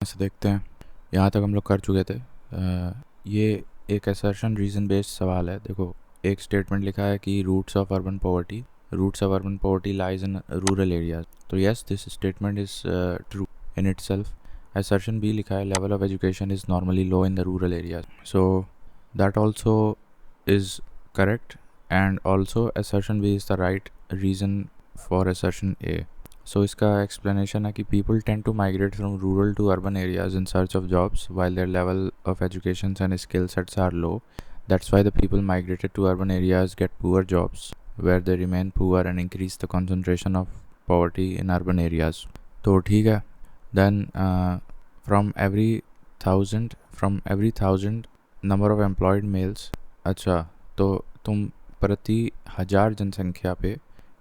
ऐसे देखते हैं। यहाँ तक हम लोग कर चुके थे। ये एक असर्शन रीज़न बेस्ड सवाल है। देखो, एक स्टेटमेंट लिखा है कि roots of urban poverty lies in rural areas. तो yes, this statement is true in itself. Assertion B लिखा है level of education is normally low in the rural areas. So that also is correct, and also assertion B is the right reason for assertion A. So इसका explanation है कि people tend to migrate from rural to urban areas in search of jobs while their level of education and skill sets are low. That's why the people migrated to urban areas get poor jobs, where they remain poor and increase the concentration of poverty in urban areas. तो ठीक है. Then from every thousand number of employed males. अच्छा, तो तुम प्रति 1000 जनसंख्या पे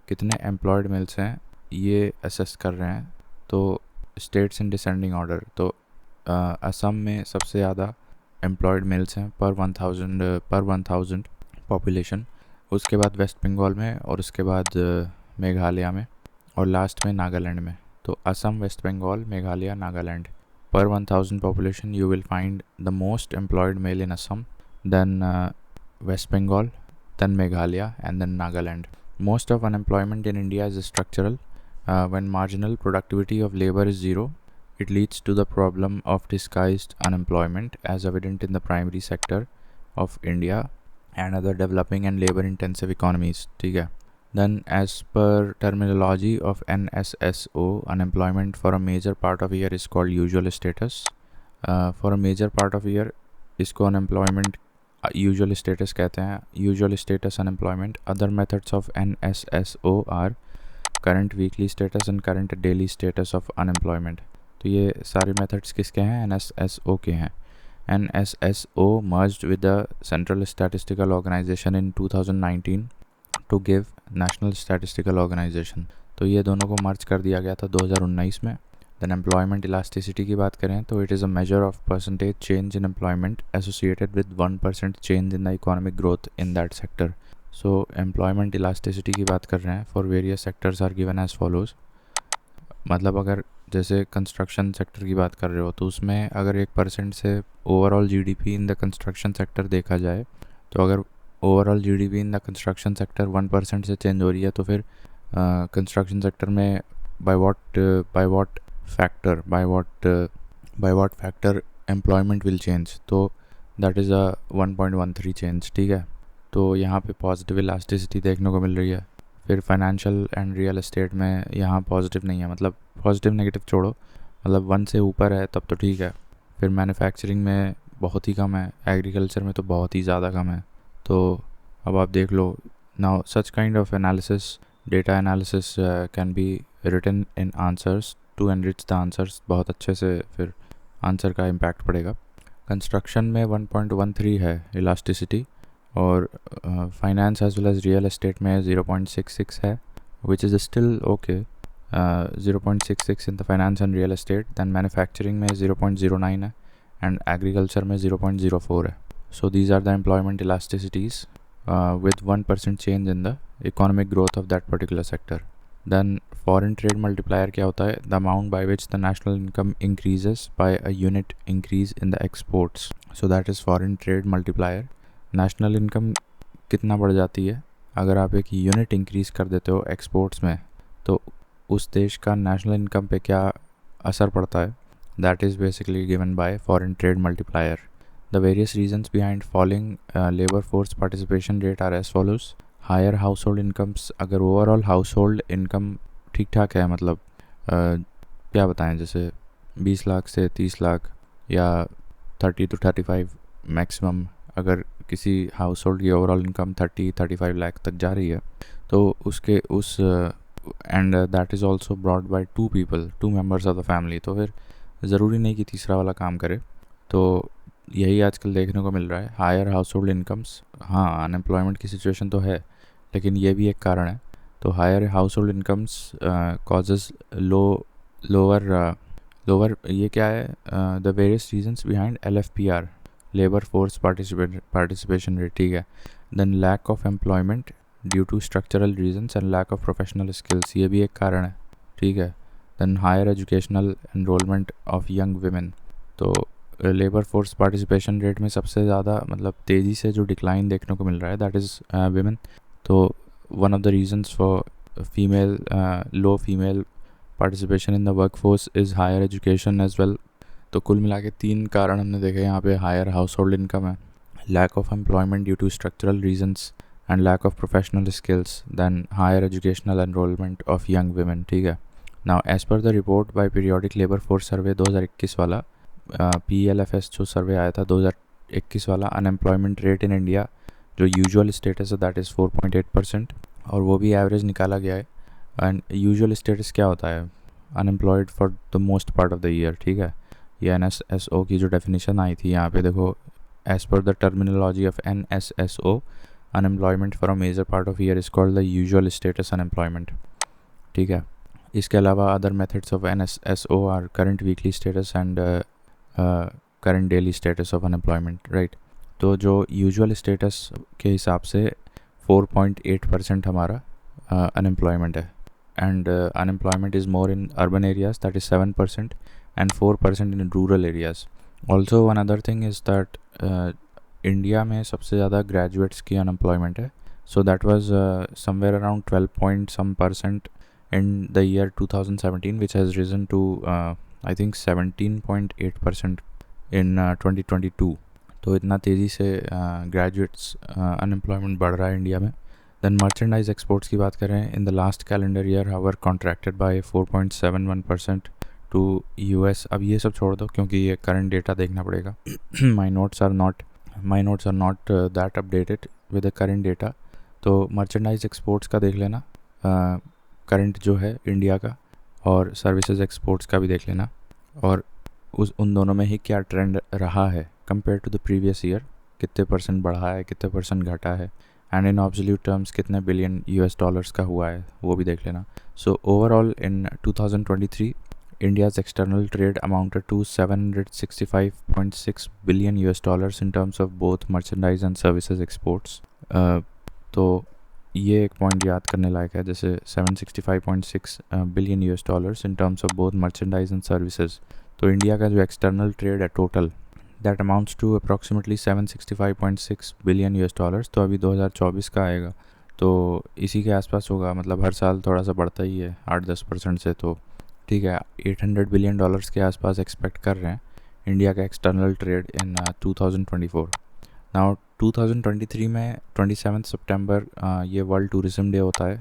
कितने एम्प्लॉयड मेल्स हैं ये असेस कर रहे हैं. तो स्टेट्स इन डिसेंडिंग ऑर्डर. तो असम में सबसे ज़्यादा एम्प्लॉयड मेल्स हैं पर 1000 पॉपुलेशन. उसके बाद वेस्ट बंगाल में, और उसके बाद मेघालय में, और लास्ट में नागालैंड में. तो असम, वेस्ट बंगाल, मेघालय, नागालैंड. पर 1000 population you will find the most employed male in Assam, then West Bengal, then Meghalaya, and then Nagaland. Most of unemployment in India is structural. When marginal productivity of labor is zero, it leads to the problem of disguised unemployment as evident in the primary sector of India and other developing and labor intensive economies. ठीक है. Then as per terminology of NSSO, unemployment for a major part of year is called usual status. For a major part of year इसको unemployment usual status कहते हैं. Usual status unemployment. Other methods of NSSO are current weekly status and current daily status of unemployment. तो ये सारे methods किसके हैं? NSSO के हैं. NSSO merged with the Central Statistical Organization in 2019 to give national statistical organisation. तो ये दोनों को मर्ज कर दिया गया था 2019 में. देन एम्प्लॉयमेंट इलास्टिसिटी की बात करें तो it is a measure of percentage change in employment associated with 1% change in the economic growth in that sector. So employment elasticity की बात कर रहे हैं for various sectors are given as follows. मतलब अगर जैसे कंस्ट्रक्शन सेक्टर की बात कर रहे हो तो उसमें अगर 1% से overall GDP in the construction sector देखा जाए, तो अगर overall GDP in the construction sector 1% से चेंज हो रही है तो फिर कंस्ट्रक्शन सेक्टर में by what factor employment will change. तो दैट इज़ अ 1.13 चेंज. ठीक है. तो यहाँ पे पॉजिटिव इलास्टिसिटी देखने को मिल रही है. फिर फाइनेंशियल एंड रियल एस्टेट में यहाँ पॉजिटिव नहीं है. मतलब पॉजिटिव नेगेटिव छोड़ो, मतलब 1 से ऊपर है तब तो ठीक है. फिर मैन्युफैक्चरिंग में बहुत ही कम है, एग्रीकल्चर में तो बहुत ही ज़्यादा कम है. तो अब आप देख लो. Now such kind of analysis, data analysis can be written in answers to enrich the answers. बहुत अच्छे से फिर आंसर का इम्पैक्ट पड़ेगा. कंस्ट्रक्शन में 1.13 है इलास्टिसिटी, और finance as well as real estate में 0.66 है, which is still okay. 0.66 in the finance and real estate. Then manufacturing में 0.09 है, एंड एग्रीकल्चर में 0.04 है. So these are the employment elasticities with 1% change in the economic growth of that particular sector. Then foreign trade multiplier क्या होता है? The amount by which the national income increases by a unit increase in the exports. So that is foreign trade multiplier. National income कितना बढ़ जाती है अगर आप एक यूनिट इंक्रीज़ कर देते हो एक्सपोर्ट्स में, तो उस देश का नेशनल इनकम पे क्या असर पड़ता है? That is basically given by foreign trade multiplier. The various reasons behind falling labor force participation rate are as follows. Higher household incomes. अगर overall household income ठीक ठाक है, मतलब क्या बताएं, जैसे 20 लाख से 30 लाख या 30 to 35 मैक्सिमम, अगर किसी हाउस होल्ड की ओवरऑल इनकम 30-35 लाख तक जा रही है तो उसके उस and that is also brought by 2 members of the family. तो फिर ज़रूरी नहीं कि तीसरा वाला काम करे. तो यही आजकल देखने को मिल रहा है. Higher household incomes. हाँ, अनएम्प्लॉयमेंट की सिचुएशन तो है, लेकिन ये भी एक कारण है. तो higher household incomes causes lower ये क्या है? The various reasons behind LFPR, labour force participation rate. ठीक है. Then lack of employment due to structural reasons and lack of professional skills, ये भी एक कारण है. ठीक है. Then higher educational enrolment of young women. तो लेबर फोर्स पार्टिसिपेशन रेट में सबसे ज़्यादा मतलब तेज़ी से जो डिक्लाइन देखने को मिल रहा है दैट इज़ वीमेन। तो one of the reasons for female low female participation in the work force is higher education as well. तो कुल मिला के 3 कारण हमने देखे यहाँ पे। हायर हाउस होल्ड इनकम है, lack of employment due to structural reasons and lack of professional skills, then higher educational enrolment of young women. ठीक है। Now as per the report by periodic labour force survey 2021 वाला, PLFS जो survey आया था 2021 वाला, unemployment rate in India जो usual status है that is 4.8%, और वो भी एवरेज निकाला गया है। एंड यूजुअल स्टेटस क्या होता है? Unemployed for the most part of the year. ठीक है। ये NSSO की जो डेफिनेशन आई थी यहाँ पे देखो, as per the terminology of NSSO, unemployment for a major part of year is called the usual status unemployment. ठीक है। इसके अलावा other methods of NSSO are current weekly status and current daily status of unemployment, right. तो जो usual status के हिसाब से 4.8% हमारा अनएम्प्लॉयमेंट है, and unemployment is more in urban areas that is 7% and 4% in rural areas. Also one other thing is that India में सबसे ज़्यादा ग्रेजुएट्स की अनएम्प्लॉयमेंट है। सो that was somewhere around 12 point some percent in the year 2017, which has risen to I think 17.8% in 2022। तो इतना तेज़ी से graduates unemployment बढ़ रहा है इंडिया में। देन मर्चेंडाइज एक्सपोर्ट्स की बात करें, in the last calendar year however contracted by 4.71% to US। अब ये सब छोड़ दो क्योंकि ये करंट डेटा देखना पड़ेगा। My notes are not that updated with the current data. तो मर्चेंडाइज एक्सपोर्ट्स का देख लेना करंट जो है इंडिया का, और सर्विसेज एक्सपोर्ट्स का भी देख लेना, और उन दोनों में ही क्या ट्रेंड रहा है compare to the previous year, कितने परसेंट बढ़ा है, कितने परसेंट घटा है, एंड इन ऑब्सोल्यूट टर्म्स कितने बिलियन US डॉलर्स का हुआ है वो भी देख लेना। So overall in 2023 India's external trade amounted to 765.6 billion US dollars in terms of both merchandise and services exports। तो ये एक पॉइंट याद करने लायक है, जैसे 765.6 billion US dollars in terms of both merchandise and services. तो इंडिया का जो एक्सटर्नल ट्रेड है total that amounts to approximately 765.6 billion US dollars. तो अभी 2024 का आएगा तो इसी के आसपास होगा, मतलब हर साल थोड़ा सा बढ़ता ही है 8-10% से। तो ठीक है, 800 बिलियन डॉलर्स के आसपास एक्सपेक्ट कर रहे हैं इंडिया का एक्सटर्नल ट्रेड इन 2024। नाउ 2023 में 27 सितंबर ये वर्ल्ड टूरिज्म डे होता है,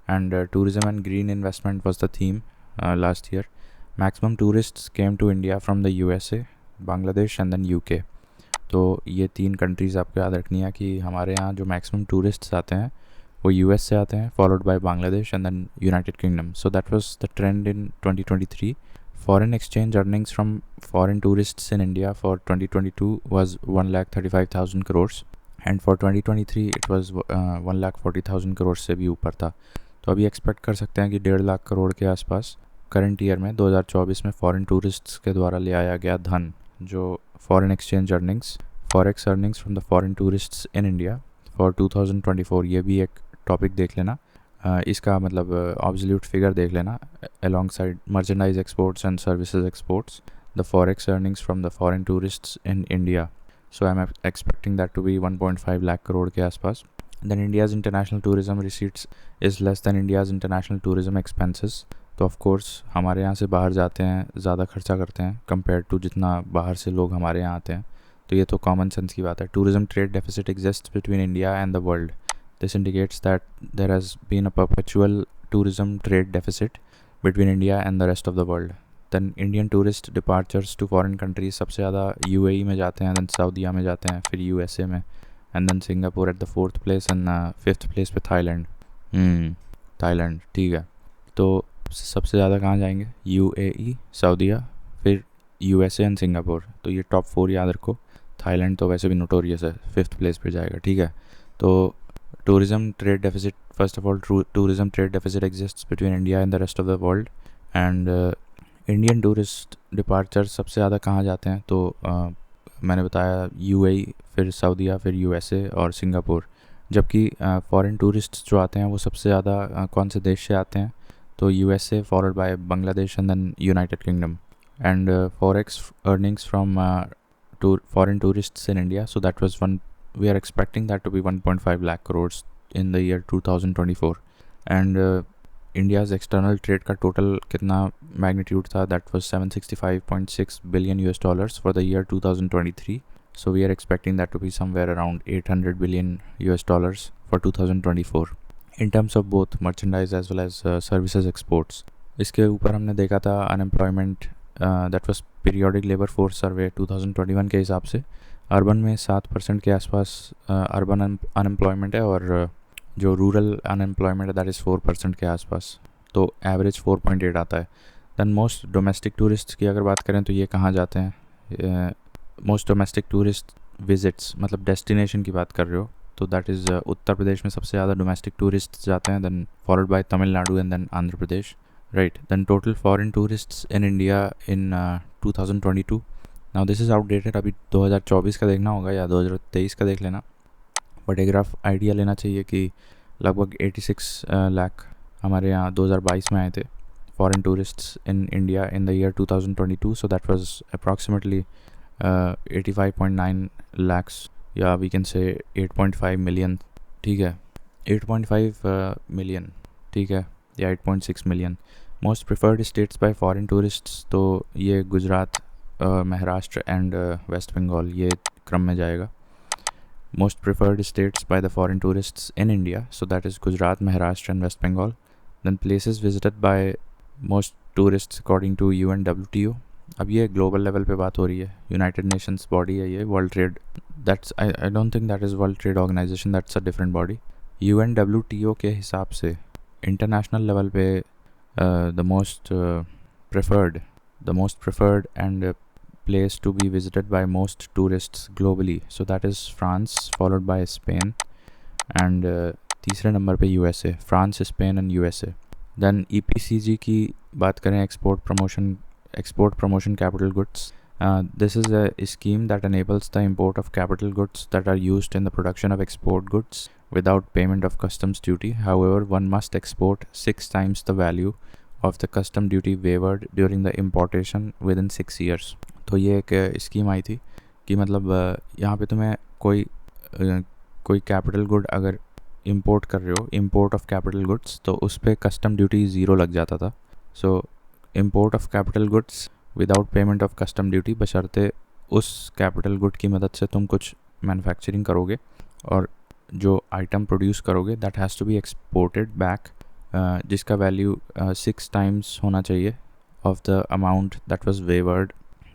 and tourism and green investment was the theme last year. Maximum tourists came to India from the USA, Bangladesh and then UK। तो ये 3 कंट्रीज़ आपको याद रखनी है कि हमारे यहाँ जो मैक्सिमम टूरिस्ट्स आते हैं वो US से आते हैं, followed by Bangladesh and then United Kingdom. So that was the trend in 2023। Foreign exchange earnings from foreign tourists in India for 2022 was 1,35,000 crores, and for 2023 it was 1,40,000 crores से भी ऊपर था। तो अभी एक्सपेक्ट कर सकते हैं कि 1.5 लाख करोड़ के आसपास करंट ईयर में 2024 में फॉरेन टूरिस्ट्स के द्वारा ले आया गया धन, जो foreign exchange earnings, forex earnings from the foreign tourists in India for 2024, ये भी एक टॉपिक देख लेना। इसका मतलब ऑब्सोल्यूट फिगर देख लेना alongside merchandise exports and services exports, the forex earnings from the foreign tourists in India. So I'm expecting that to be 1.5 lakh crore के आसपास। Then India's international tourism receipts is less than India's international tourism expenses। तो of course हमारे यहाँ से बाहर जाते हैं, ज़्यादा खर्चा करते हैं कंपेयर टू जितना बाहर से लोग हमारे यहाँ आते हैं। तो ये तो कॉमन सेंस की बात है। Tourism trade deficit exist between India and the world. This indicates that there has been a perpetual tourism trade deficit between India and the rest of the world। Then Indian tourist departures to foreign countries सबसे ज़्यादा UAE में जाते हैं, then सऊदीया में जाते हैं, फिर USA में, and then Singapore at the 4th place and 5th place पे थाईलैंड। थाईलैंड ठीक है। तो सबसे ज़्यादा कहाँ जाएंगे? UAE, सऊदीया, फिर USA एंड सिंगापुर। तो ये टॉप 4 याद रखो। थाईलैंड तो वैसे भी नोटोरियस है, 5th प्लेस पे जाएगा। ठीक है। तो tourism trade deficit, first of all tourism trade deficit exists between India and the rest of the world, and Indian tourist departures सबसे ज़्यादा कहाँ जाते हैं? तो मैंने बताया UAE, फिर सऊदीया, फिर USA और सिंगापुर। जबकि फॉरेन टूरिस्ट्स जो आते हैं वो सबसे ज़्यादा कौन से देश से आते हैं? तो USA followed by Bangladesh and then United Kingdom. And forex earnings from foreign tourists in India, so that was one, we are expecting that to be 1.5 lakh crores in the year 2024. And India's external trade का total कितना magnitude था, that was 765.6 billion US dollars for the year 2023. So we are expecting that to be somewhere around 800 billion US dollars for 2024 in terms of both merchandise as well as services exports. इसके ऊपर हमने देखा था unemployment, that was periodic labor force survey 2021 के हिसाब से urban में 7% के आसपास अर्बन अनएम्प्लॉयमेंट है, और जो रूरल अनएम्प्लॉयमेंट है दैट इज़ 4% के आसपास, तो एवरेज 4.8 आता है. दैन मोस्ट डोमेस्टिक टूरिस्ट की अगर बात करें तो ये कहाँ जाते हैं, मोस्ट डोमेस्टिक टूरिस्ट विजिट्स मतलब डेस्टिनेशन की बात कर रहे हो तो दैट इज़ उत्तर प्रदेश में सबसे ज़्यादा डोमेस्टिक टूरिस्ट जाते हैं, then followed by Tamil Nadu and then Andhra Pradesh, right. Then total foreign tourists in India in 2022. Now this is outdated, अभी 2024 का देखना होगा या 2023 का देख लेना, बट एक रफ आइडिया लेना चाहिए कि लगभग 86 लाख हमारे यहाँ 2022 में आए थे foreign tourists in India in the year 2022. So that was approximately 85.9 lakhs, या वी कैन से 8.5 मिलियन, ठीक है, 8.5 मिलियन, ठीक है, या 8.6 million. Most preferred states bye foreign tourists, तो ये गुजरात, महाराष्ट्र एंड वेस्ट बंगाल, ये क्रम में जाएगा. Most preferred states by the foreign tourists in India, so that is Gujarat, Maharashtra and West Bengal. Then places visited by most tourists according to UNWTO. अब ये global level पे बात हो रही है, यूनाइटेड नेशंस बॉडी है ये, world trade, that's I don't think that is world trade organisation, that's a different body. UNWTO के हिसाब से इंटरनेशनल लेवल पे the most preferred and place to be visited by most tourists globally, so that is France followed by Spain and तीसरे number पे USA, France, Spain and USA. then EPCG की बात करें, export promotion capital goods, this is a scheme that enables the import of capital goods that are used in the production of export goods without payment of customs duty. However, one must export 6 times the value of the custom duty waived during the importation within 6 years. तो ये एक scheme आई थी कि मतलब यहाँ पे तुम्हें कोई कैपिटल गुड अगर इंपोर्ट कर रहे हो, इंपोर्ट ऑफ कैपिटल गुड्स, तो उस पर कस्टम ड्यूटी 0 लग जाता था. So import of capital goods without payment of custom duty, बशर्ते उस कैपिटल गुड की मदद से तुम कुछ मैन्युफैक्चरिंग करोगे और जो आइटम प्रोड्यूस करोगे that has to be exported back, जिसका वैल्यू 6 टाइम्स होना चाहिए of the amount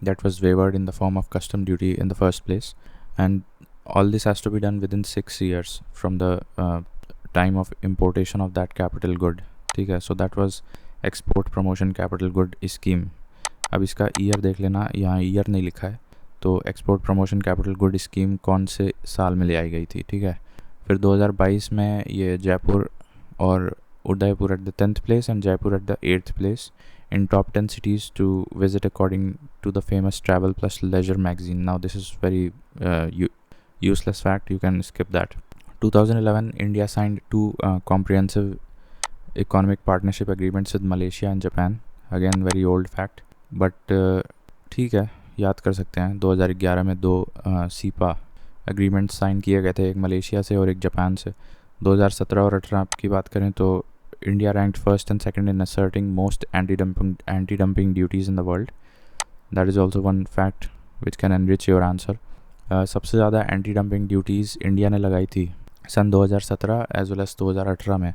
that was waived in the form of custom duty in the first place, and all this has to be done within 6 years from the time of importation of that capital good, ठीक है. So that was export promotion capital good scheme. अब इसका year देख लेना, यहाँ year नहीं लिखा है, तो export promotion capital good scheme कौन से साल में ले आई गई थी, ठीक है. फिर 2022 में ये जयपुर और Udaipur at the 10th place and Jaipur at the 8th place in top 10 cities to visit according to the famous Travel Plus Leisure magazine. Now this is very useless fact, you can skip that. 2011 India signed 2 comprehensive economic partnership agreements with Malaysia and Japan. Again very old fact, but ठीक है, याद कर सकते हैं. 2011 में 2 cepa agreements sign किए गए थे, एक मलेशिया से और एक जापान से. 2017 और 18 की बात करें तो India ranked first and second in asserting most anti-dumping duties in the world. That is also one fact which can enrich your answer. सबसे ज़्यादा anti-dumping duties इंडिया ने लगाई थी सन 2017 as well as 2018 में.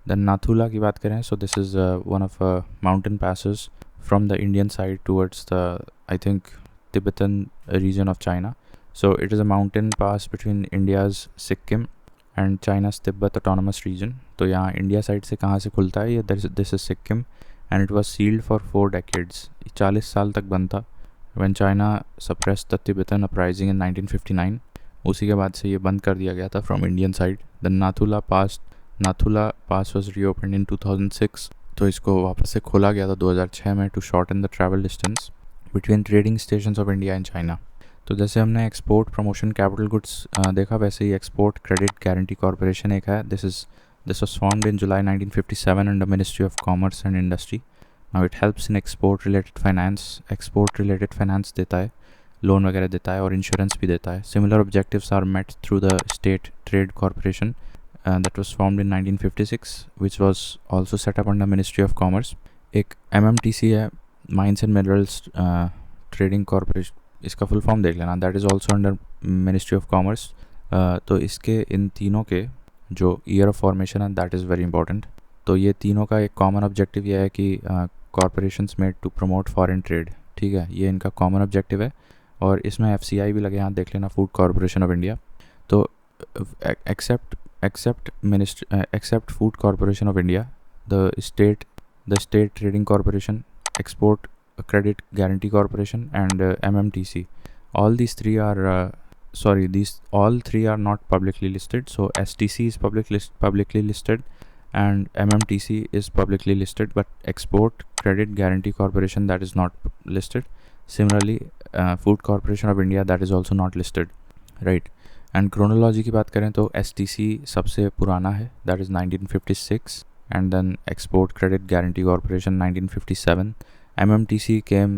Then Nathula की बात करें, so this is one of mountain passes from the Indian side towards the, I think, Tibetan region of China. So it is a mountain pass between India's Sikkim and चाइना's Tibet autonomous region. तो यहाँ India side से कहाँ से खुलता है ये, this is Sikkim, and it was sealed for 4 decades. 40 साल तक बंद था. When China suppressed the Tibetan uprising in 1959, उसी के बाद से ये बंद कर दिया गया था from Indian side. The Nathula pass was reopened in 2006, तो इसको वापस से खोला गया था 2006 में to shorten the travel distance between trading stations of India and China. तो जैसे हमने एक्सपोर्ट प्रमोशन कैपिटल गुड्स देखा, वैसे ही एक्सपोर्ट क्रेडिट गारंटी कॉरपोरेशन एक है. This is This was formed in July 1957 under Ministry of Commerce and Industry. Now it helps in export related finance देता है, लोन वगैरह देता है और इंश्योरेंस भी देता है. Similar objectives are met through the State Trade Corporation that was formed in 1956, which was also set up under Ministry of Commerce. एक MMTC है, Mines and Minerals Trading Corporation, इसका फुल फॉर्म देख लेना, that is also under ministry of commerce. तो इसके इन तीनों के जो ईयर ऑफ फॉर्मेशन है दैट इज़ वेरी इंपॉर्टेंट. तो ये तीनों का एक कॉमन ऑब्जेक्टिव ये है कि corporations made to promote foreign trade. ठीक है, ये इनका कॉमन ऑब्जेक्टिव है. और इसमें FCI भी लगे, यहाँ देख लेना, फूड कॉरपोरेशन ऑफ इंडिया. तो except food corporation of India, the state trading corporation, export Credit Guarantee Corporation and MMTC. All three are not publicly listed. So STC is publicly listed and MMTC is publicly listed, but Export Credit Guarantee Corporation, that is not listed. Similarly, Food Corporation of India, that is also not listed, right? And chronology की बात करें तो STC सबसे पुराना है, that is 1956, and then Export Credit Guarantee Corporation 1957. MMTC came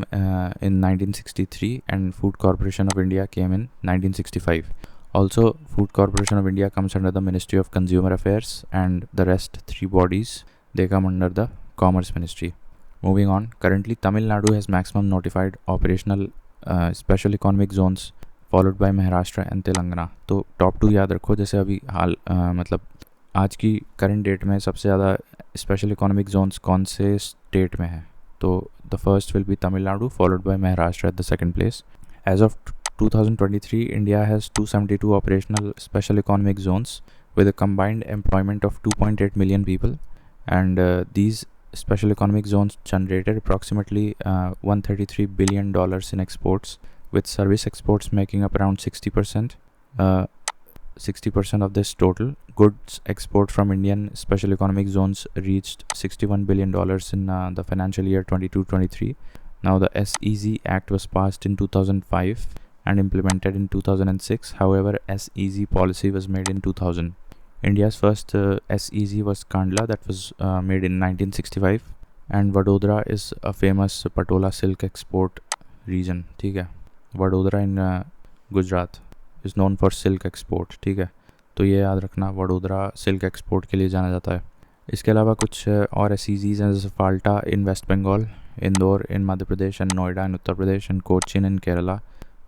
in 1963 and Food Corporation of India came in 1965. Also, Food Corporation of India comes under the Ministry of Consumer Affairs and the rest three bodies, they come under the Commerce Ministry. Moving on, currently Tamil Nadu has maximum notified operational special economic zones followed by Maharashtra and Telangana. तो top 2 याद रखो. जैसे अभी मतलब आज की current date में सबसे ज़्यादा स्पेशल इकोनॉमिक जोन्स कौन से स्टेट में है? तो the first will be Tamil Nadu, followed by Maharashtra at the second place. As of 2023, India has 272 operational special economic zones with a combined employment of 2.8 million people, and these special economic zones generated approximately $133 billion in exports, with service exports making up around 60%. 60% of this total. Goods export from Indian special economic zones reached $61 billion in the financial year 22-23. Now the SEZ Act was passed in 2005 and implemented in 2006. However, SEZ policy was made in 2000. India's first SEZ was Kandla, that was made in 1965, and Vadodara is a famous Patola silk export region. ठीक है, Vadodara in Gujarat is known for silk export. ठीक है, तो ये याद रखना, Vadodara silk export के लिए जाना जाता है. इसके अलावा कुछ और एसईजीज हैं, जैसे Falta in West Bengal, Indore in Madhya Pradesh, and Noida in Uttar Pradesh, and Cochin in Kerala,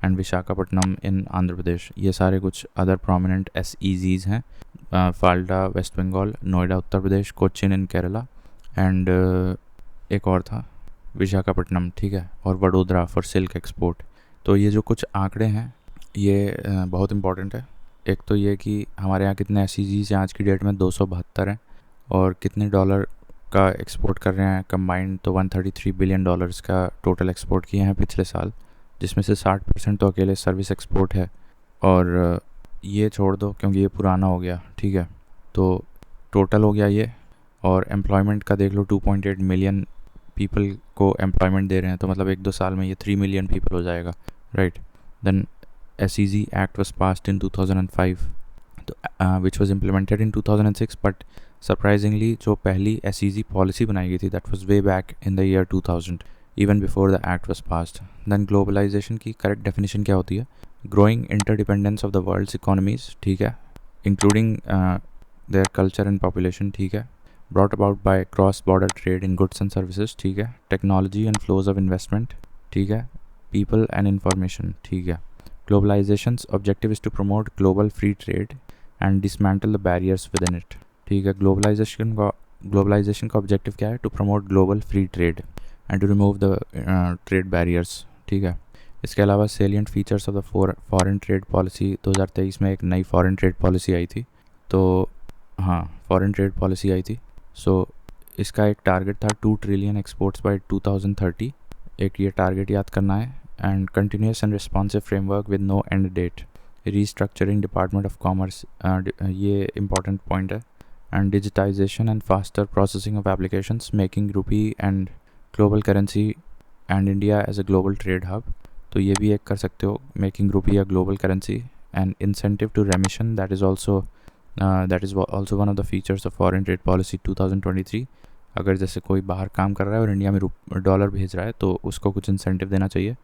and Visakhapatnam in Andhra Pradesh. ये सारे कुछ अदर प्रोमिनेंट SEZs हैं. Falta West Bengal, Noida Uttar Pradesh, Cochin in Kerala, and एक और था विशाखापट्टनम. ठीक है, और वडोदरा फॉर सिल्क एक्सपोर्ट. तो ये जो कुछ आंकड़े हैं ये बहुत इंपॉर्टेंट है. एक तो ये कि हमारे यहाँ कितने SEZs हैं आज की डेट में, 272 हैं, और कितने डॉलर का एक्सपोर्ट कर रहे हैं कंबाइंड, तो $133 बिलियन का टोटल एक्सपोर्ट किए हैं पिछले साल, जिसमें से 60% तो अकेले सर्विस एक्सपोर्ट है. और ये छोड़ दो क्योंकि ये पुराना हो गया. ठीक है, तो टोटल हो गया ये. और एम्प्लॉयमेंट का देख लो, 2.8 मिलियन पीपल को एम्प्लॉयमेंट दे रहे हैं, तो मतलब 1-2 साल में ये 3 मिलियन पीपल हो जाएगा, right. Then SEZ Act was passed in 2005, which was implemented in 2006, but surprisingly जो पहली SEZ policy बनाई गई थी that was way back in the year 2000, even before the act was passed. Then globalization की correct definition क्या होती है? Growing interdependence of the world's economies, ठीक है, including their culture and population, ठीक है, brought about by cross-border trade in goods and services, ठीक है, technology and flows of investment, ठीक है, people and information, ठीक है. Globalization's objective is to promote global free trade and dismantle the barriers within it. ठीक है, globalisation का objective क्या है? To promote global free trade and to remove the trade barriers. ठीक है, इसके अलावा salient features of the foreign trade policy 2023 में एक नई फॉरेन ट्रेड पॉलिसी आई थी. तो हाँ, फॉरेन ट्रेड पॉलिसी आई थी. सो इसका एक टारगेट था 2 ट्रिलियन एक्सपोर्ट्स बाय 2030. एक ये टारगेट याद करना है. And continuous and responsive framework with no end date. Restructuring department of commerce, ये इंपॉर्टेंट पॉइंट है. And digitisation and faster processing of applications, making rupee and global currency and India as a global trade hub. तो ये भी एक कर सकते हो, making rupee या global currency. And incentive to remission, that is also that is also one of the features of foreign trade policy 2023। अगर जैसे कोई बाहर काम कर रहा है और इंडिया में डॉलर भेज रहा है तो उसको कुछ इंसेंटिव देना चाहिए।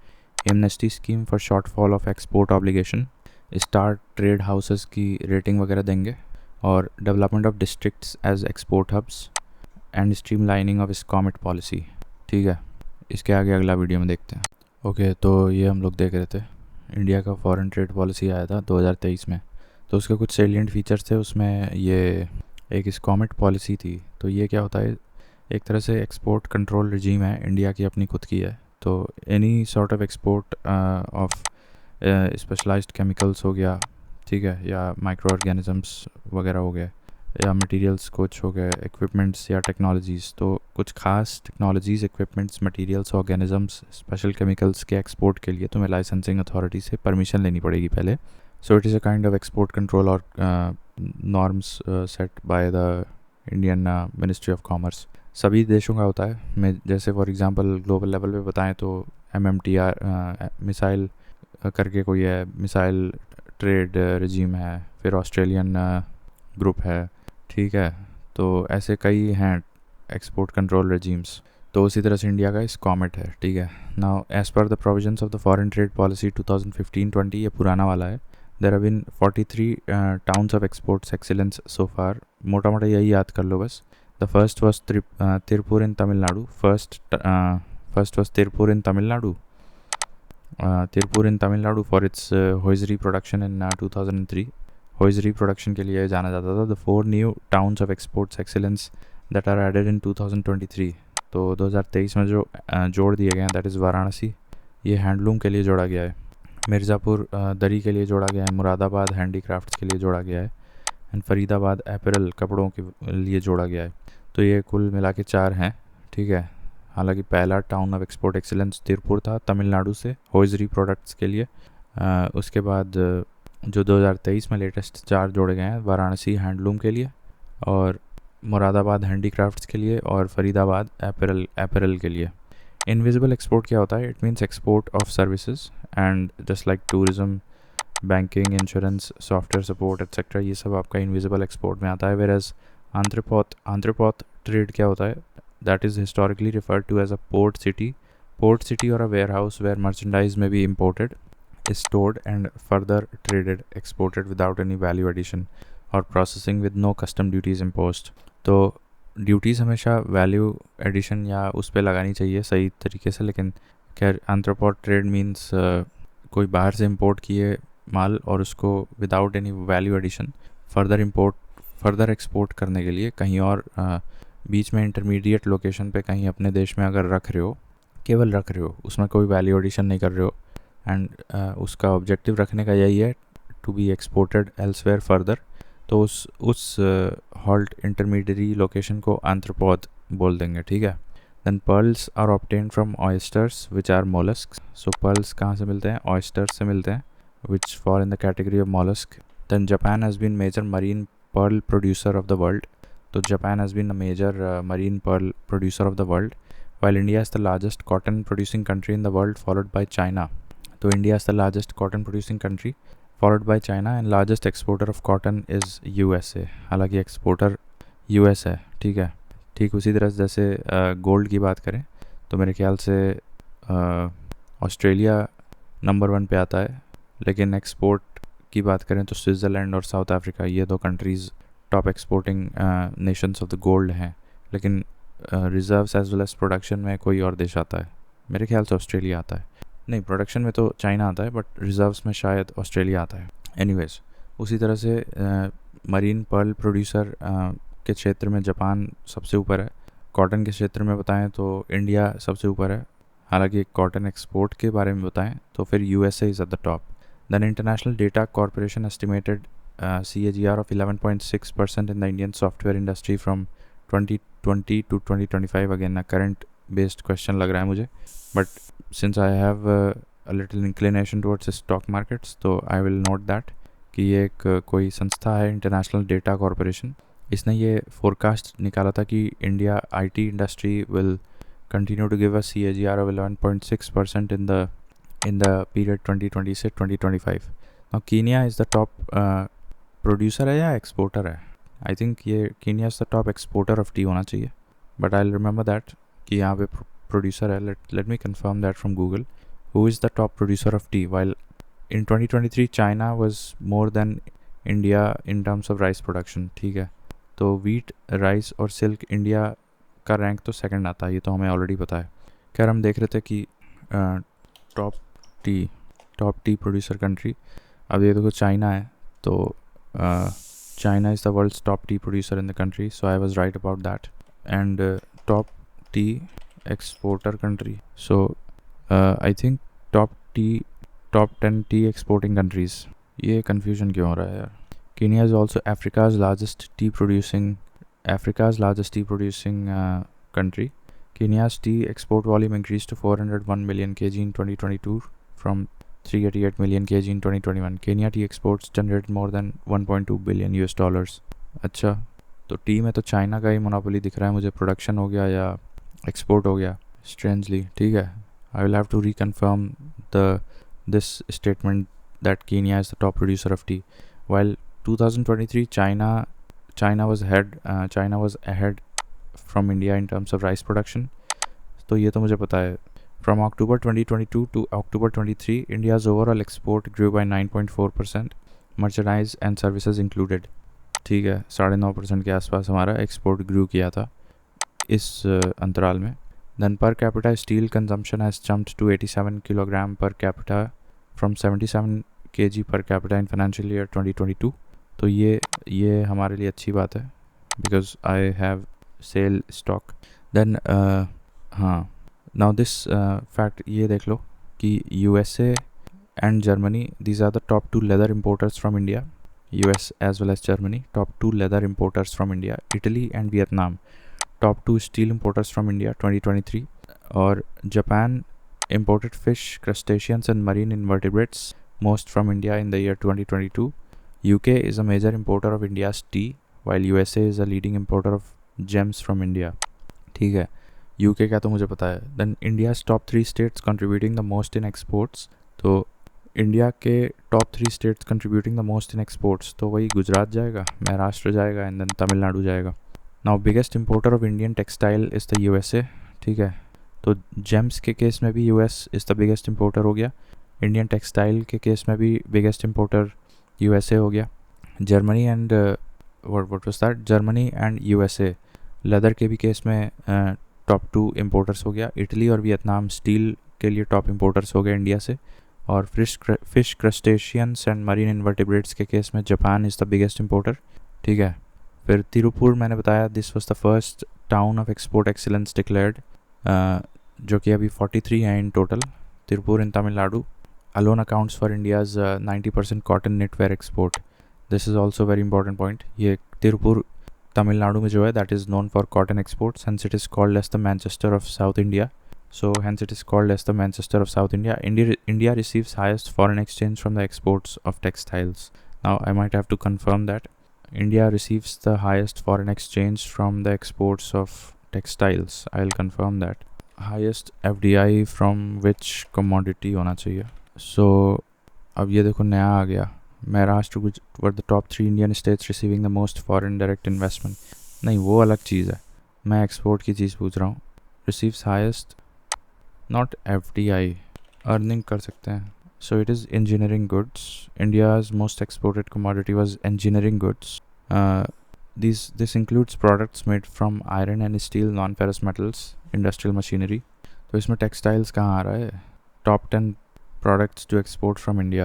Amnesty scheme for shortfall of export obligation, star trade houses की रेटिंग वगैरह देंगे, और development of districts as export hubs and streamlining of SCOMET policy. ठीक है, इसके आगे अगला वीडियो में देखते हैं। ओके, तो ये हम लोग देख रहे थे, इंडिया का फॉरेन ट्रेड पॉलिसी आया था 2023 में। तो उसके कुछ सेलिएंट फीचर्स थे, उसमें ये एक इस्कॉमेट पॉलिसी थी। तो ये क्या होता है, एक तरह से एक्सपोर्ट कंट्रोल रिजीम है, इंडिया की अपनी खुद की है। तो any sort of export of specialised chemicals हो गया, ठीक है, या माइक्रो ऑर्गेनिजम्स वगैरह हो गए, या मटेरियल्स कुछ हो गए, इक्विपमेंट्स या टेक्नोलॉजीज़। तो कुछ खास technologies, equipments, materials, organisms, special chemicals के एक्सपोर्ट के लिए तुम्हें लाइसेंसिंग अथॉरिटी से परमिशन लेनी पड़ेगी पहले। So it is a kind of export control और norms set by the Indian ministry of commerce. सभी देशों का होता है। मैं जैसे फॉर एग्जांपल ग्लोबल लेवल पे बताएं तो MMTR मिसाइल करके कोई है, मिसाइल ट्रेड रिजीम है, फिर ऑस्ट्रेलियन ग्रुप है, ठीक है। तो ऐसे कई हैं एक्सपोर्ट कंट्रोल रिजीम्स। तो उसी तरह से इंडिया का इस्कॉमेट है, ठीक है। Now as per the provisions of the foreign trade policy 2015-20, ये पुराना वाला है। There have been 43 towns of exports excellence so far. मोटा मोटा यही याद कर लो बस। The first was Tirupur in Tamil Nadu. First was Tirupur in Tamil Nadu. Tirupur in Tamil Nadu for its hosiery production in 2003। Hosiery production के लिए जाना जाता था। The 4 new towns of exports excellence that are added in 2023। तो 2023 में जो जोड़ दिए गए हैं, दैट इज़ वाराणसी, ये हैंडलूम के लिए जोड़ा गया है। मिर्ज़ापुर दरी के लिए जोड़ा गया है। मुरादाबाद हैंडीक्राफ्ट्स के लिए जोड़ा गया है। एंड फरीदाबाद एपरल, कपड़ों के लिए जोड़ा गया है। तो ये कुल मिला के 4 हैं, ठीक है। हालांकि पहला town of export excellence Tiruppur था तमिलनाडु से होइजरी प्रोडक्ट्स के लिए। उसके बाद जो 2023 में लेटेस्ट 4 जोड़े गए हैं, वाराणसी हैंडलूम के लिए, और मुरादाबाद हैंडीक्राफ्ट्स के लिए, और फरीदाबाद एपरल के लिए। इनविजिबल एक्सपोर्ट क्या होता है? It means export of services and just like tourism, banking, insurance, software support etcetera, ये सब आपका इनविजिबल एक्सपोर्ट में आता है। वेयर एज आंत्रपोत ट्रेड क्या होता है? That is historically referred to as a port city और a warehouse where merchandise में be imported, stored and further traded, exported without any value addition or processing with no custom duties imposed। तो duties हमेशा value addition या उस पर लगानी चाहिए सही तरीके से। लेकिन खैर, एंथ्रोपोड ट्रेड मीन्स कोई बाहर से इंपोर्ट किए माल और उसको without any value addition further export करने के लिए कहीं और बीच में इंटरमीडिएट लोकेशन पे कहीं अपने देश में अगर रख रहे हो, केवल रख रहे हो, उसमें कोई वैल्यू एडिशन नहीं कर रहे हो, एंड उसका ऑब्जेक्टिव रखने का यही है to be exported elsewhere further, तो उस हॉल्ट इंटरमीडियरी लोकेशन को आंथ्रोपोड बोल देंगे, ठीक है। Then pearls are obtained from oysters which are mollusc. So pearls कहाँ से मिलते हैं? ऑयस्टर्स से मिलते हैं, which fall in the category of mollusc. Then Japan has been major marine pearl producer of the world. तो Japan has been a major marine pearl producer of the world, while India is the largest cotton producing country in the world followed by China। तो India is the largest cotton producing country followed by China, and largest exporter of cotton is USA। हालांकि exporter US है, ठीक है। ठीक उसी तरह से जैसे गोल्ड की बात करें तो मेरे ख्याल से ऑस्ट्रेलिया नंबर 1 पे आता है, लेकिन एक्सपोर्ट की बात करें तो स्विट्ज़रलैंड और साउथ अफ्रीका, ये 2 countries top exporting nations of the gold हैं। लेकिन reserves as well as production में कोई और देश आता है, मेरे ख्याल से ऑस्ट्रेलिया आता है। नहीं, प्रोडक्शन में तो चाइना आता है, बट रिजर्व्स में शायद ऑस्ट्रेलिया आता है। एनीवेज, उसी तरह से मरीन पर्ल प्रोड्यूसर के क्षेत्र में जापान सबसे ऊपर है। कॉटन के क्षेत्र में बताएं तो इंडिया सबसे ऊपर है। हालांकि कॉटन एक्सपोर्ट के बारे में बताएं तो फिर USA is at the top. Then International Data Corporation estimated CAGR of 11.6% in the Indian software industry from 2020 to 2025। Again current based question लग रहा है मुझे, but since I have a little inclination towards stock markets, तो I will note that कि ये एक कोई संस्था है, इंटरनेशनल डेटा कॉरपोरेशन। इसने ये फोरकास्ट निकाला था कि India IT industry will continue to give a CAGR of 11.6% in the period 2020 से 2025। Now Kenya is the top producer है या एक्सपोर्टर है? आई थिंक ये Kenya is the top exporter of T होना चाहिए, बट आई रिमेंबर दैट कि यहाँ पे प्रोड्यूसर है. Let me confirm that from Google. Who is the top producer of T? While in 2023 China was more than India in terms of rice production. ठीक है, तो wheat, rice और silk India का rank तो second आता है, ये तो हमें ऑलरेडी पता है. खैर हम देख रहे थे कि टॉप टी प्रोड्यूसर कंट्री, अब ये देखो चाइना है, तो China is the world's top tea producer in the country, so I was right about that. And top tea exporter country, so I think top 10 tea exporting countries. ये confusion क्यों हो रहा है यार? Kenya is also Africa's largest tea producing country. Kenya's tea export volume increased to 401 million kg in 2022 from 388 million kg in 2021. Kenya tea exports generated more than 1.2 billion US dollars. अच्छा, तो T में तो China का ही monopoly दिख रहा है मुझे. Production हो गया या एक्सपोर्ट हो गया, स्ट्रेंजली. ठीक है, I will have to reconfirm this statement that Kenya is the top producer of tea. While 2023 China was ahead from India in terms of rice production. तो ये तो मुझे पता है. From October 2022 to October 23, India's overall export grew by 9.4%, merchandise and services included. ठीक है, 9.5% के आसपास हमारा एक्सपोर्ट ग्रू किया था इस अंतराल में. Then per capita steel consumption has jumped to 87 kilogram per capita from 77 kg per capita in financial year 2022. तो ये हमारे लिए अच्छी बात है, because I have sell stock. Then हाँ, नाउ दिस फैक्ट ये देख लो कि USA and Germany, these are the top 2 leather importers from India. US as well as Germany, top 2 leather importers from India. Italy and Vietnam, top 2 steel importers from India 2023. और Japan imported fish, crustaceans and marine invertebrates most from India in the year 2022. UK is a major importer of India's tea, while USA is a leading importer of gems from India. ठीक है, UK का तो मुझे पता है. Then India's top 3 states contributing the most in exports. तो India के top 3 states contributing the most in exports, तो वही गुजरात जाएगा, महाराष्ट्र जाएगा एंड देन तमिलनाडु जाएगा. Now biggest importer of Indian textile is the USA. ठीक है, तो जेम्स के केस में भी US is the biggest importer हो गया. इंडियन टेक्सटाइल के केस में भी बिगेस्ट इम्पोर्टर USA हो गया. Germany and what was that, Germany and USA leather के भी केस में टॉप 2 इम्पोर्टर्स हो गया. इटली और वियतनाम स्टील के लिए टॉप इम्पोर्टर्स हो गए इंडिया से. और fish, crustaceans and marine invertebrates के केस में Japan is the biggest importer. ठीक है, फिर तिरुपुर मैंने बताया, this was the first town of export excellence declared, जो कि अभी 43 हैं in total. Tiruppur in Tamil Nadu alone accounts for India's 90% cotton knitwear export. This is also very important point. ये तिरुपुर तमिलनाडु में जो है, that is known for cotton exports, hence it is called as the Manchester of South India. So hence it is called as the Manchester of South India. India receives highest foreign exchange from the exports of textiles. Now I might have to confirm that India receives the highest foreign exchange from the exports of textiles. I'll confirm that. Highest FDI from which commodity होना चाहिए. So अब ये देखो नया आ गया, Maharashtra were the top 3 Indian states receiving the most foreign direct investment. नहीं, वो अलग चीज़ है, मैं एक्सपोर्ट की चीज़ पूछ रहा हूँ. Receives highest, not FDI, earning कर सकते हैं. सो it is engineering goods. India's most exported commodity was engineering goods. This includes products made from iron and steel, non ferrous metals, industrial machinery. तो इसमें टेक्सटाइल्स कहाँ आ रहा है? Top 10 products to export from India.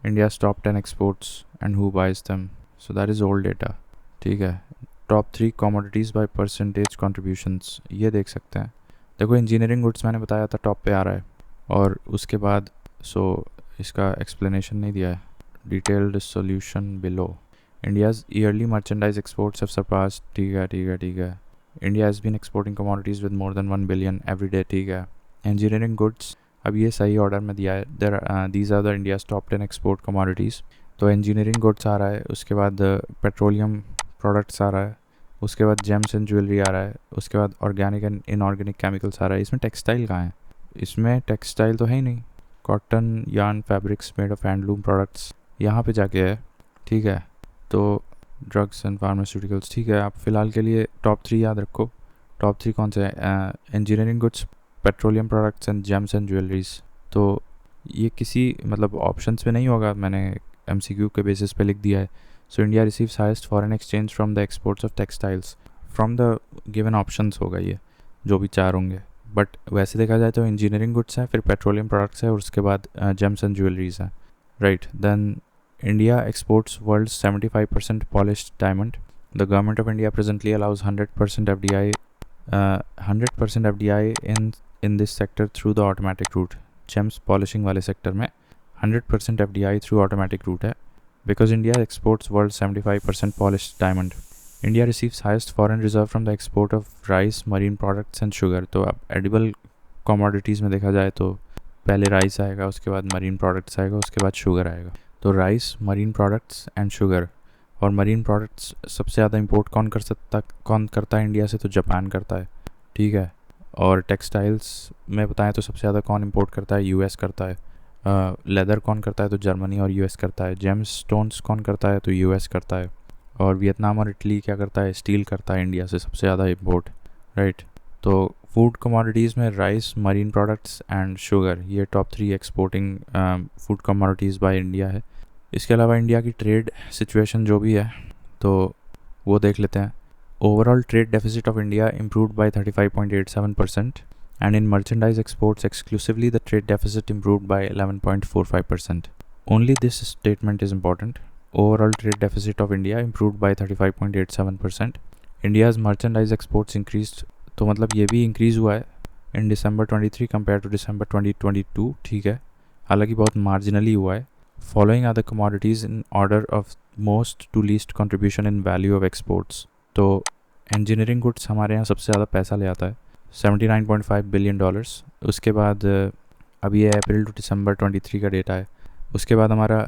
India's top 10 exports and who buys them. So that is old data. ठीक है, top 3 commodities by percentage contributions, ये देख सकते हैं. देखो इंजीनियरिंग गुड्स मैंने बताया था टॉप पे आ रहा है, और उसके बाद इसका एक्सप्लेनेशन नहीं दिया है. Detailed solution below. India's yearly merchandise exports have surpassed. ठीक है. India has been exporting commodities with more than 1 billion every day. ठीक है. Engineering goods, अब ये सही ऑर्डर में दिया है. These are the India's top 10 export commodities. तो इंजीनियरिंग गुड्स आ रहा है, उसके बाद पेट्रोलियम प्रोडक्ट्स आ रहा है, उसके बाद जेम्स एंड ज्वेलरी आ रहा है, उसके बाद ऑर्गेनिक एंड इनऑर्गेनिक केमिकल्स आ रहा है. इसमें टेक्सटाइल कहाँ है? इसमें टेक्सटाइल तो है ही नहीं. Cotton, yarn, fabrics made of handloom products यहाँ पे जाके है. ठीक है। तो ड्रग्स एंड फार्मास्यूटिकल्स, ठीक है, आप फ़िलहाल के लिए टॉप 3 याद रखो। टॉप 3 कौन से हैं? Engineering goods, petroleum products and James and jewelleries. तो ये किसी मतलब ऑप्शंस में नहीं होगा, मैंने एमसीक्यू के बेसिस पे लिख दिया है। So India receives highest foreign exchange from the exports of textiles from the given options होगा ये, जो भी 4 होंगे। बट वैसे देखा जाए तो इंजीनियरिंग गुड्स है, फिर पेट्रोलियम प्रोडक्ट्स है, और उसके बाद जेम्स एंड ज्वेलरीज हैं, right. Then India exports world 75% polished diamond. The government of India presently allows 100% FDI 100% FDI in this sector through the automatic route. Gems polishing वाले sector में 100% FDI through automatic route है, because India exports world 75% polished diamond. India receives highest foreign reserve from the export of rice, marine products and sugar. तो अब edible commodities में देखा जाए तो पहले राइस आएगा, उसके बाद मरीन प्रोडक्ट्स आएगा, उसके बाद शुगर आएगा। तो rice, marine products and sugar. और मरीन प्रोडक्ट्स सबसे ज़्यादा इंपोर्ट कौन करता है इंडिया से? तो जापान करता है, ठीक है। और टेक्सटाइल्स में बताएं तो सबसे ज़्यादा कौन इंपोर्ट करता है? यूएस करता है। लेदर कौन करता है? तो जर्मनी और यूएस करता है। जेम्स स्टोन्स कौन करता है? तो यूएस करता है। और वियतनाम और इटली क्या करता है? स्टील करता है इंडिया से सबसे ज़्यादा इंपोर्ट, राइट। तो फूड कमोडिटीज़ में rice, marine products and sugar, ये top 3 exporting food commodities by India है। इसके अलावा इंडिया की ट्रेड सिचुएशन जो भी है तो वो देख लेते हैं। Overall trade deficit of India improved by 35.87%, and in merchandise exports exclusively the trade deficit improved by 11.45%. Only this statement is important. Overall trade deficit of India improved by 35.87%. India's merchandise exports increased, तो मतलब ये भी increase हुआ है in December 23 compare to December 2022, ठीक है, हालांकि बहुत मार्जिनली हुआ है। Following are the commodities in order of most to least contribution in value of exports. तो इंजीनियरिंग गुड्स हमारे यहाँ सबसे ज़्यादा पैसा ले आता है, $79.5 बिलियन। उसके बाद अभी ये अप्रैल टू दिसंबर 23 का डेटा है। उसके बाद हमारा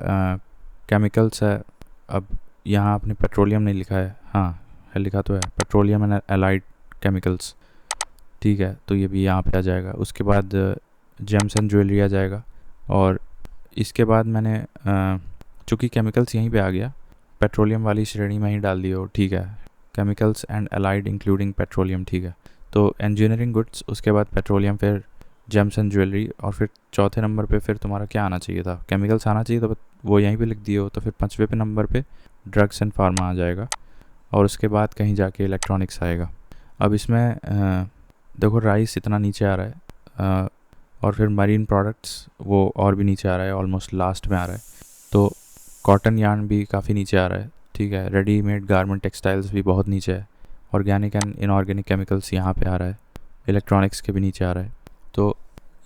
केमिकल्स है। अब यहाँ आपने पेट्रोलियम नहीं लिखा है, हाँ है, लिखा तो है पेट्रोलियम एंड एलाइड केमिकल्स, ठीक है, तो ये भी यहाँ पे आ जाएगा। उसके बाद जेम्स एंड ज्वेलरी आ जाएगा। और इसके बाद मैंने चूँकि केमिकल्स यहीं पे आ गया, पेट्रोलियम वाली श्रेणी में ही डाल दिया, ठीक है, chemicals and allied including petroleum, ठीक है। तो इंजीनियरिंग गुड्स, उसके बाद पेट्रोलियम, फिर जेम्स एंड ज्वेलरी, और फिर चौथे नंबर पे फिर तुम्हारा क्या आना चाहिए था? केमिकल्स आना चाहिए, तो वो यहीं पे लिख दिए हो। तो फिर 5वें पे नंबर पे ड्रग्स एंड फार्मा आ जाएगा, और उसके बाद कहीं जाके इलेक्ट्रॉनिक्स आएगा। अब इसमें देखो राइस इतना नीचे आ रहा है, और फिर मरीन प्रोडक्ट्स वो और भी नीचे आ रहा है, ऑलमोस्ट लास्ट में आ रहा है। तो कॉटन यार्न भी काफ़ी नीचे आ रहा है, ठीक है। रेडीमेड गारमेंट टेक्सटाइल्स भी बहुत नीचे है। ऑर्गेनिक एंड इनऑर्गेनिक केमिकल्स यहाँ पे आ रहा है। इलेक्ट्रॉनिक्स के भी नीचे आ रहा है। तो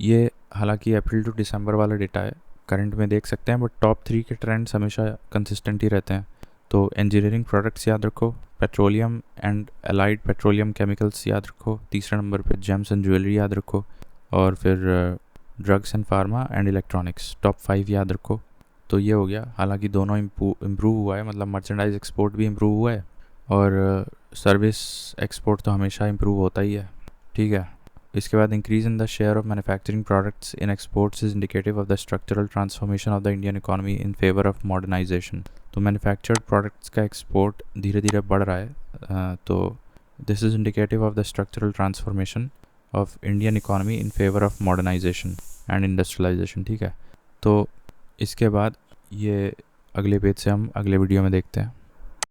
ये हालांकि अप्रैल टू दिसंबर वाला डेटा है, करंट में देख सकते हैं, बट टॉप 3 के ट्रेंड्स हमेशा कंसिस्टेंट ही रहते हैं। तो इंजीनियरिंग प्रोडक्ट्स याद रखो, petroleum and allied petroleum chemicals याद रखो, तीसरे नंबर पे जेम्स एंड ज्वेलरी याद रखो, और फिर drugs and pharma and electronics, top 5 याद रखो। तो ये हो गया। हालांकि दोनों इम्प्रूव हुआ है, मतलब मर्चेंडाइज एक्सपोर्ट भी इम्प्रूव हुआ है, और सर्विस एक्सपोर्ट तो हमेशा इम्प्रूव होता ही है, ठीक है। इसके बाद increase in the share of manufacturing products in exports is indicative of the structural transformation of the Indian economy in favour of modernisation. तो मैन्युफैक्चर्ड प्रोडक्ट्स का एक्सपोर्ट धीरे धीरे बढ़ रहा है, तो this is indicative of the structural transformation of Indian economy in favour of modernisation and industrialisation, ठीक है। तो इसके बाद ये अगले पेज से हम अगले वीडियो में देखते हैं।